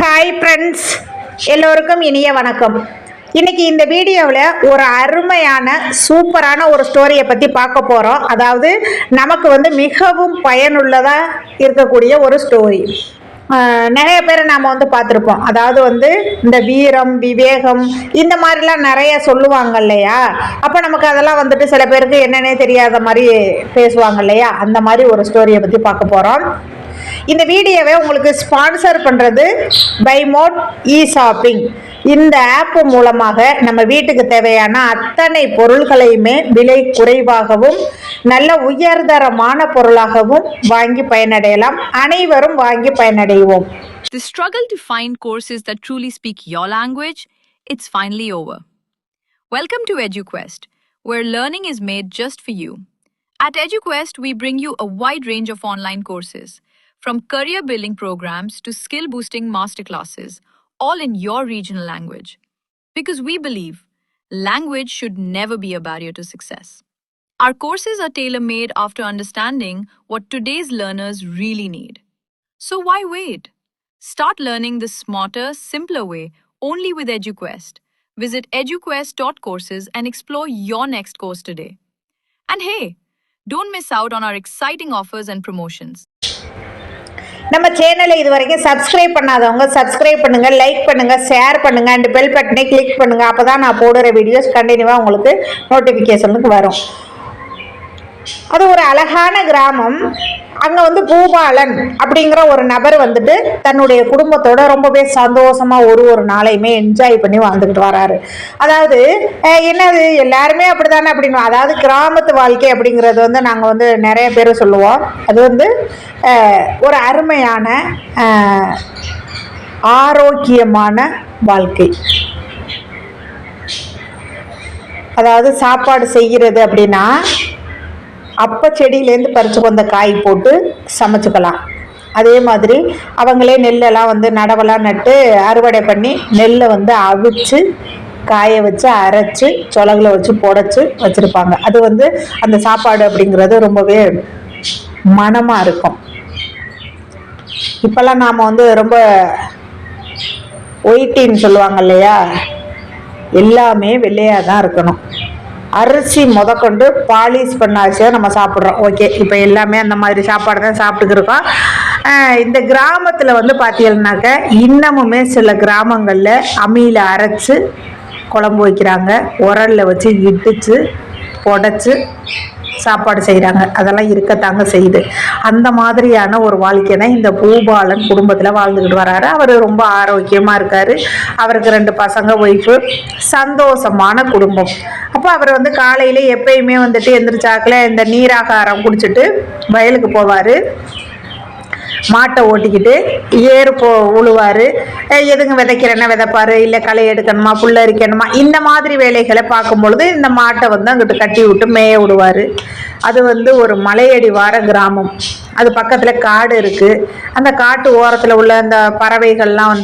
Hi friends, எல்லோருக்கும் இனிய வணக்கம். இன்னைக்கு இந்த வீடியோவில் ஒரு அருமையான சூப்பரான ஒரு ஸ்டோரியை பற்றி பார்க்க போகிறோம். அதாவது நமக்கு மிகவும் பயனுள்ளதாக இருக்கக்கூடிய ஒரு ஸ்டோரி. நிறைய பேரை நாம் பார்த்துருப்போம். அதாவது இந்த வீரம் விவேகம் இந்த மாதிரிலாம் நிறைய சொல்லுவாங்க இல்லையா. அப்போ நமக்கு அதெல்லாம் சில பேருக்கு என்னன்னே தெரியாத மாதிரி பேசுவாங்க இல்லையா. அந்த மாதிரி ஒரு ஸ்டோரியை பற்றி பார்க்க போகிறோம். இந்த வீடியோவை உங்களுக்கு ஸ்பான்சர் பண்ணுறது பை மோட் இ ஷாப்பிங். இந்த ஆப் மூலமாக நம்ம வீட்டுக்கு தேவையான அத்தனை பொருள்களையுமே விலை குறைவாகவும் நல்ல உயர்தரமான பொருளாகவும் வாங்கி பயனடையலாம். அனைவரும் வாங்கி பயனடைவோம். The struggle to find courses that truly speak your language, it's finally over. Welcome to EduQuest, where learning is made just for you. At EduQuest, we bring you a wide range of online courses, from career building programs to skill boosting masterclasses, all in your regional language. Because we believe language should never be a barrier to success. Our courses are tailor-made after understanding what today's learners really need. So why wait? Start learning the smarter, simpler way only with EduQuest. Visit eduquest.courses and explore your next course today. And hey, don't miss out on our exciting offers and promotions. நம்ம சேனலை இது வரைக்கும் subscribe பண்ணாதவங்க subscribe பண்ணுங்க, like பண்ணுங்க, share பண்ணுங்க and bell பட்டனை click பண்ணுங்க. அப்பதான் நான் போடுற வீடியோஸ் கண்டினியூவா உங்களுக்கு நோட்டிபிகேஷனுக்கு வரும். அது ஒரு அழகான கிராமம். அங்கே பூபாலன் அப்படிங்கிற ஒரு நபர் தன்னுடைய குடும்பத்தோட ரொம்பவே சந்தோஷமா ஒரு நாளையுமே என்ஜாய் பண்ணி வாழ்ந்துக்கிட்டு வராரு. அதாவது என்னது எல்லாருமே அப்படித்தானே அப்படின்னு, அதாவது கிராமத்து வாழ்க்கை அப்படிங்கிறது நாங்கள் நிறைய பேர் சொல்லுவோம். அது ஒரு அருமையான ஆரோக்கியமான வாழ்க்கை. அதாவது சாப்பாடு செய்கிறது அப்படின்னா அப்போ செடியிலேருந்து பறித்து வந்த காய் போட்டு சமைச்சுக்கலாம். அதே மாதிரி அவங்களே நெல்லெல்லாம் நடவெல்லாம் நட்டு அறுவடை பண்ணி நெல்லை அவிச்சு காய வச்சு அரைச்சி சொலகில் வச்சு புடைச்சி வச்சுருப்பாங்க. அது அந்த சாப்பாடு அப்படிங்கிறது ரொம்பவே மனமாக இருக்கும். இப்போல்லாம் நாம் ரொம்ப ஒயிட்டின்னு சொல்லுவாங்க இல்லையா, எல்லாமே வெள்ளையாக தான் இருக்கணும். அரிசி முதற்கொண்டு பாலிஷ் பண்ண அரிசியாக நம்ம சாப்பிட்றோம். ஓகே, இப்போ எல்லாமே அந்த மாதிரி சாப்பாடு தான் சாப்பிட்டுக்கிருக்கோம். இந்த கிராமத்தில் பார்த்தீங்கன்னாக்க இன்னமுமே சில கிராமங்களில் அம்மியில் அரைச்சி குழம்பு வைக்கிறாங்க, உரலில் வச்சு இடித்து புடைச்சி சாப்பாடு செய்கிறாங்க. அதெல்லாம் இருக்கத்தாங்க செய்யுது. அந்த மாதிரியான ஒரு வாழ்க்கை தான் இந்த பூபாலன் குடும்பத்தில் வாழ்ந்துக்கிட்டு வர்றாரு. அவர் ரொம்ப ஆரோக்கியமாக இருக்கார். அவருக்கு 2 பசங்க, ஒய்ஃபு, சந்தோஷமான குடும்பம். அப்போ அவர் காலையில் எப்பயுமே எந்திரிச்சாக்கில் இந்த நீராகாரம் குடிச்சிட்டு வயலுக்கு போவார். மாட்டை ஓட்டிக்கிட்டு ஏறு உழுவார். எதுங்க விதைக்கிறேன்னா விதைப்பார், இல்லை களை எடுக்கணுமா, புல் அரிக்கணுமா, இந்த மாதிரி வேலைகளை பார்க்கும் பொழுது இந்த மாட்டை அங்கிட்டு கட்டி விட்டு மேய விடுவார். அது ஒரு மலையடி வார கிராமம். அது பக்கத்தில் காடு இருக்குது. அந்த காட்டு ஓரத்தில் உள்ள அந்த பறவைகள்லாம்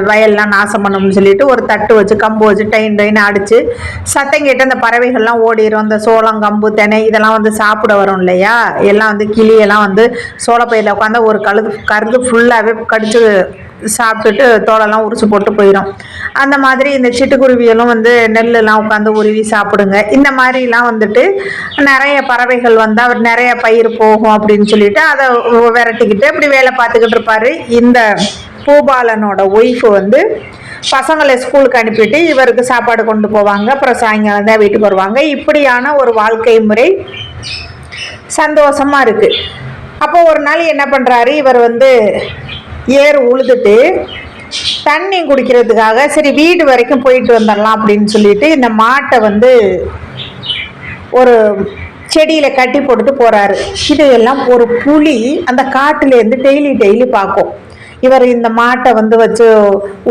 வயல்லாம் நாசம் பண்ணணும்னு சொல்லிட்டு ஒரு தட்டு வச்சு கம்பு வச்சு டைன்னு அடித்து சத்தம் கேட்டு அந்த பறவைகள்லாம் ஓடிடும். அந்த சோளம், கம்பு, தெனை இதெல்லாம் சாப்பிட வரும் இல்லையா. எல்லாம் கிளியெல்லாம் சோளப்பயிரில் உட்காந்து ஒரு கருது ஃபுல்லாகவே கடிச்சு சாப்பிட்டுட்டு தோலெல்லாம் உரிச்சு போட்டு போயிடும். அந்த மாதிரி இந்த சிட்டுக்குருவிகளும் நெல்லெல்லாம் உட்காந்து உருவி சாப்பிடுங்க. இந்த மாதிரிலாம் நிறைய பறவைகள் அவர் நிறைய பயிர் போகும் அப்படின்னு சொல்லிட்டு அதை விரட்டிக்கிட்டு இப்படி வேலை பார்த்துக்கிட்டு இருப்பாரு. இந்த பூபாலனோட ஒய்ஃபு பசங்களை ஸ்கூலுக்கு அனுப்பிட்டு இவருக்கு சாப்பாடு கொண்டு போவாங்க. அப்புறம் சாயங்காலம் தான் வீட்டுக்கு வருவாங்க. இப்படியான ஒரு வாழ்க்கை முறை சந்தோஷமா இருக்கு. அப்போ ஒரு நாள் என்ன பண்றாரு, இவர் ஏறு உழுதுட்டு தண்ணி குடிக்கிறதுக்காக சரி வீடு வரைக்கும் போயிட்டு வந்துடலாம் அப்படின்னு சொல்லிட்டு இந்த மாட்டை ஒரு செடியில் கட்டி போட்டுட்டு போகிறாரு. இதையெல்லாம் ஒரு புலி அந்த காட்டுலேருந்து டெய்லி பார்க்கும். இவர் இந்த மாட்டை வச்சு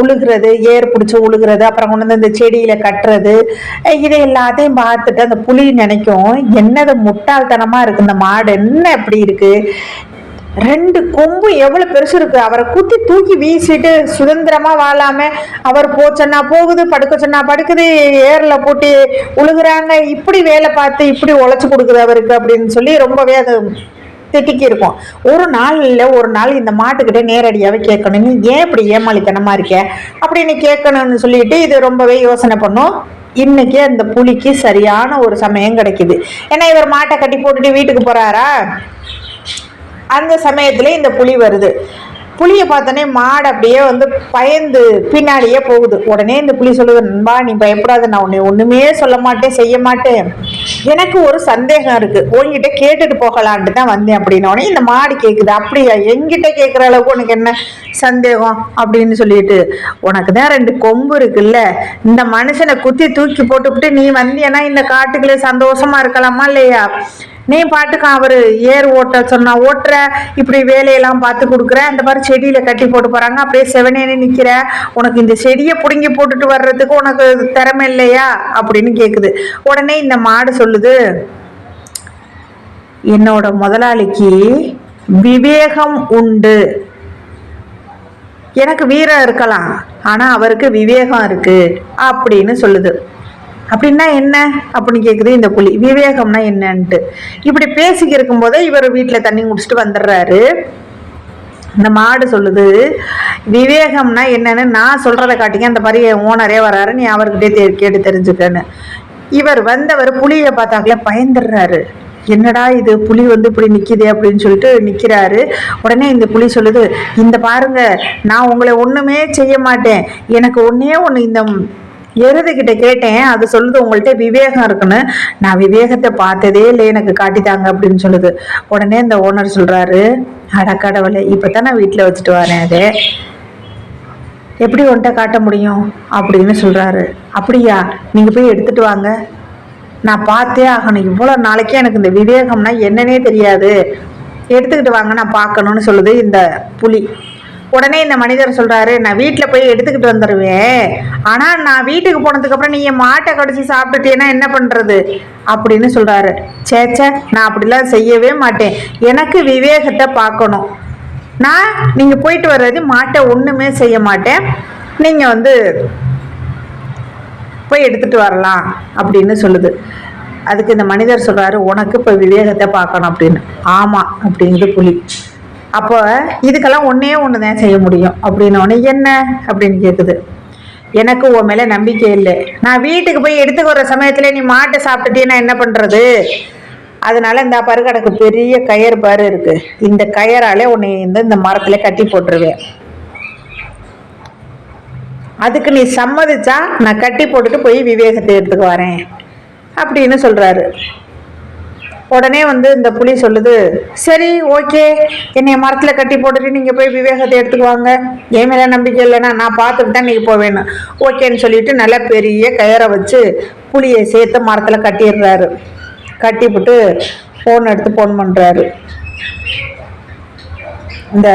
உழுகிறது, ஏர் பிடிச்சி உழுகிறது, அப்புறம் கொண்டு இந்த செடியில் கட்டுறது, இதை எல்லாத்தையும் பார்த்துட்டு அந்த புலி நினைக்கும், என்னது முட்டாள்தனமாக இருக்குது, இந்த மாடு என்ன எப்படி இருக்குது, 2 கொம்பு எவ்வளோ பெருசு இருக்குது, அவரை குத்தி தூக்கி வீசிட்டு சுதந்திரமாக வாழாம அவர் போச்சன்னா போகுது, படுக்க சொன்னா படுக்குது, ஏரில் போட்டு உழுகுறாங்க, இப்படி வேலை பார்த்து இப்படி உழைச்சி கொடுக்குது அவருக்கு அப்படின்னு சொல்லி ரொம்பவே அது திட்டிக்கி இருக்கும். ஒரு நாள் இல்லை ஒரு நாள் இந்த மாட்டுக்கிட்டே நேரடியாகவே கேட்கணும், நீ ஏன் இப்படி ஏமாளித்தனமா இருக்க அப்படின்னு கேட்கணும்னு சொல்லிட்டு இது ரொம்பவே யோசனை பண்ணும். இன்னைக்கு அந்த புலிக்கு சரியான ஒரு சமயம் கிடைக்குது. ஏன்னா இவர் மாட்டை கட்டி போட்டுட்டு வீட்டுக்கு போறாரா, அந்த சமயத்துல இந்த புலி வருது. புளியை பார்த்தோன்னே மாடு அப்படியே வந்து பயந்து பின்னாடியே போகுது. உடனே இந்த புலி சொல்லுது, நண்பா நீ பயப்படாத, நான் உன்னை ஒண்ணுமே சொல்ல மாட்டேன் செய்ய மாட்டேன், எனக்கு ஒரு சந்தேகம் இருக்கு, உன்கிட்ட கேட்டுட்டு போகலான்ட்டு தான் வந்தேன் அப்படின்ன உடனே இந்த மாடு கேட்குது, அப்படியா என்கிட்ட கேட்குற அளவுக்கு உனக்கு என்ன சந்தேகம் அப்படின்னு சொல்லிட்டு, உனக்கு தான் 2 கொம்பு இருக்குல்ல, இந்த மனுஷனை குத்தி தூக்கி போட்டுவிட்டு நீ வந்தியன்னா இந்த காட்டுக்குள்ளே சந்தோஷமா இருக்கலாமா இல்லையா, நீ பாட்டுக்கு அவரு ஏர் ஓட்ட சொன்னா ஓட்டுற, இப்படி வேலையெல்லாம் பார்த்து கொடுக்குற, அந்த மாதிரி செடியில கட்டி போட்டு போறாங்க, அப்படியே செவனேன்னு நிக்கிற, உனக்கு இந்த செடியை பிடுங்கி போட்டுட்டு வர்றதுக்கு உனக்கு திறமை இல்லையா அப்படின்னு கேக்குது. உடனே இந்த மாடு சொல்லுது, என்னோட முதலாளிக்கு விவேகம் உண்டு, எனக்கு வீரம் இருக்கலாம் ஆனா அவருக்கு விவேகம் இருக்கு அப்படின்னு சொல்லுது. அப்படின்னா என்ன அப்படின்னு கேக்குது இந்த புலி. விவேகம்னா என்னன்ட்டு இப்படி பேசிக்க இருக்கும் போதே இவர் வீட்டுல தண்ணி குடிச்சிட்டு வந்துடுறாரு. இந்த மாடு சொல்லுது, விவேகம்னா என்னன்னு நான் சொல்றதை காட்டிங்க, அந்த மாதிரி ஓனரே வராரு, நீ அவர்கிட்டே கேட்டு தெரிஞ்சுக்கன்னு. இவர் வந்தவர் புலியை பார்த்தாக்கல பயந்துடுறாரு. என்னடா இது புலி வந்து இப்படி நிக்குது அப்படின்னு சொல்லிட்டு நிக்கிறாரு. உடனே இந்த புலி சொல்லுது, இந்த பாருங்க நான் உங்களை ஒண்ணுமே செய்ய மாட்டேன், எனக்கு ஒன்னே ஒண்ணு, இந்த எருதுகிட்ட கேட்டேன், அது சொல்லுது உங்கள்கிட்ட விவேகம் இருக்குன்னு, நான் விவேகத்தை பார்த்ததே இல்லை, எனக்கு காட்டித்தாங்க அப்படின்னு சொல்லுது. உடனே இந்த ஓனர் சொல்றாரு, அடக்கடவுளே இப்பதான் நான் வீட்டுல வச்சுட்டு வரேன், அது எப்படி உன்கிட்ட காட்ட முடியும் அப்படின்னு சொல்றாரு. அப்படியா, நீங்க போய் எடுத்துட்டு வாங்க, நான் பார்த்தே ஆகணும், இவ்வளவு நாளைக்கே எனக்கு இந்த விவேகம்னா என்னன்னே தெரியாது, எடுத்துக்கிட்டு வாங்க நான் பார்க்கணும்னு சொல்லுது இந்த புலி. உடனே இந்த மனிதர் சொல்றாரு, நான் வீட்டுல போய் எடுத்துக்கிட்டு வந்துடுவேன், ஆனா நான் வீட்டுக்கு போனதுக்கு அப்புறம் நீங்க மாட்டை கடிச்சு சாப்பிட்டுட்டேன்னா என்ன பண்றது அப்படின்னு சொல்றாரு. சேச்சே, நான் அப்படிலாம் செய்யவே மாட்டேன், எனக்கு விவேகத்தை பார்க்கணும், நான் நீங்க போயிட்டு வர்றது மாட்டை ஒண்ணுமே செய்ய மாட்டேன், நீங்க வந்து போய் எடுத்துட்டு வரலாம் அப்படின்னு சொல்லுது. அதுக்கு இந்த மனிதர் சொல்றாரு, உனக்கு இப்ப விவேகத்தை பார்க்கணும் அப்படின்னு. ஆமா அப்படிங்குது புலி. அப்போ இதுக்கெல்லாம் ஒன்னே ஒண்ணுதான் செய்ய முடியும் அப்படின்னு. என்ன அப்படின்னு கேக்குது. எனக்கு உன் மேல நம்பிக்கை இல்லை, நான் வீட்டுக்கு போய் எடுத்துக்க வர சமயத்துல நீ மாட்டை சாப்பிட்டுட்டேன்னா என்ன பண்றது, அதனால இந்த பருகடக்கு பெரிய கயர் பாரு இருக்கு, இந்த கயராலே உன்னை இந்த மரத்துல கட்டி போட்டுருவேன், அதுக்கு நீ சம்மதிச்சா நான் கட்டி போட்டுட்டு போய் விவேகத்தை எடுத்துக்கு வரேன் அப்படின்னு சொல்றாரு. உடனே வந்து இந்த புலி சொல்லுது, சரி ஓகே, என்னைய மரத்துல கட்டி போட்டுட்டு நீங்க போய் விவேகத்தை எடுத்துக்குவாங்க, என் மேல நம்பிக்கை இல்லைன்னா நான் பார்த்துட்டு தான் நீங்க போவேன்னு ஓகேன்னு சொல்லிட்டு நல்ல பெரிய கயரை வச்சு புலியை சேர்த்து மரத்துல கட்டிடுறாரு. கட்டிவிட்டு போன் எடுத்து போன் பண்றாரு இந்த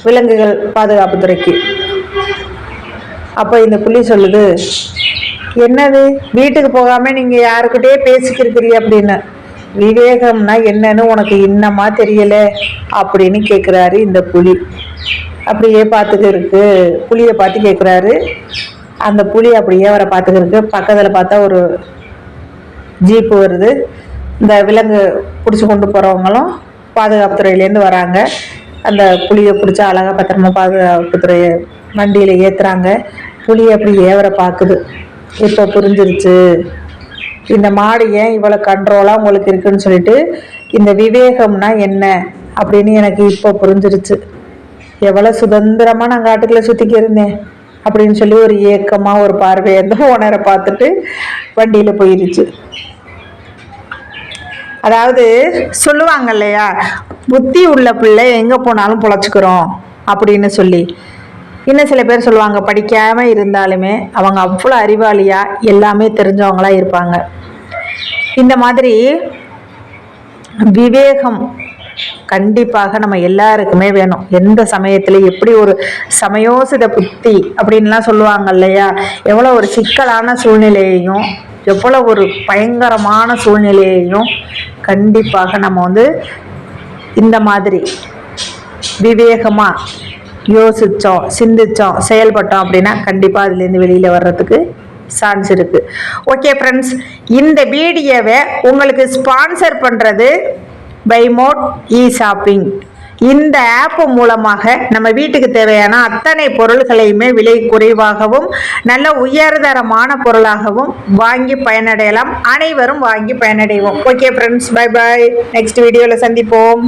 விலங்குகள் பாதுகாப்புத்துறைக்கு. அப்போ இந்த புலி சொல்லுது, என்னது வீட்டுக்கு போகாம நீங்க யாருக்கிட்டே பேசிக்கிறீங்க அப்படின்னு, விவேகம்னா என்னன்னு உனக்கு இன்னமா தெரியல அப்படின்னு கேட்குறாரு இந்த புலி. அப்படியே பார்த்துக்கிருக்கு, புலியை பார்த்து கேட்குறாரு. அந்த புலி அப்படியே அவரை பார்த்துக்கிருக்கு. பக்கத்தில் பார்த்தா ஒரு ஜீப்பு வருது. இந்த விலங்கு பிடிச்சி கொண்டு போகிறவங்களும் பாதுகாப்புத்துறையிலேருந்து வராங்க. அந்த புலியை பிடிச்சா அழகாக பத்திரமா பாதுகாப்புத்துறை வண்டியில் ஏற்றுறாங்க. புலி அப்படியே அவரை பார்க்குது. இப்போ புரிஞ்சிருச்சு, இந்த மாடு ஏன் இவ்வளோ கண்ட்ரோலாக உங்களுக்கு இருக்குன்னு சொல்லிட்டு, இந்த விவேகம்னா என்ன அப்படின்னு எனக்கு இப்போ புரிஞ்சிருச்சு, எவ்வளோ சுதந்திரமாக நான் காட்டுக்குள்ளே சுற்றிக்கி இருந்தேன் அப்படின்னு சொல்லி ஒரு ஏக்கமாக ஒரு பார்வையை வந்து ஓனரை பார்த்துட்டு வண்டியில் போயிருச்சு. அதாவது சொல்லுவாங்க இல்லையா, புத்தி உள்ள பிள்ளை எங்கே போனாலும் பொழைச்சிக்கிறோம் அப்படின்னு சொல்லி. இன்னும் சில பேர் சொல்லுவாங்க, படிக்காமல் இருந்தாலுமே அவங்க அவ்வளோ அறிவாளியாக எல்லாமே தெரிஞ்சவங்களா இருப்பாங்க. இந்த மாதிரி விவேகம் கண்டிப்பாக நம்ம எல்லாருக்குமே வேணும். எந்த சமயத்துல எப்படி ஒரு சமயோசித புத்தி அப்படின்லாம் சொல்லுவாங்க இல்லையா, எவ்வளோ ஒரு சிக்கலான சூழ்நிலையையும் எவ்வளோ ஒரு பயங்கரமான சூழ்நிலையையும் கண்டிப்பாக நம்ம வந்து இந்த மாதிரி விவேகமாக யோசித்தோம், சிந்தித்தோம், செயல்பட்டோம் அப்படின்னா கண்டிப்பாக அதுலேருந்து வெளியில் வர்றதுக்கு சான்ஸ் இருக்குது. ஓகே ஃப்ரெண்ட்ஸ், இந்த வீடியோவை உங்களுக்கு ஸ்பான்சர் பண்ணுறது பை மோட் இ ஷாப்பிங். இந்த ஆப் மூலமாக நம்ம வீட்டுக்கு தேவையான அத்தனை பொருள்களையுமே விலை குறைவாகவும் நல்ல உயர்தரமான பொருளாகவும் வாங்கி பயனடையலாம். அனைவரும் வாங்கி பயனடைவோம். Okay friends, bye bye. Next வீடியோவில் சந்திப்போம்.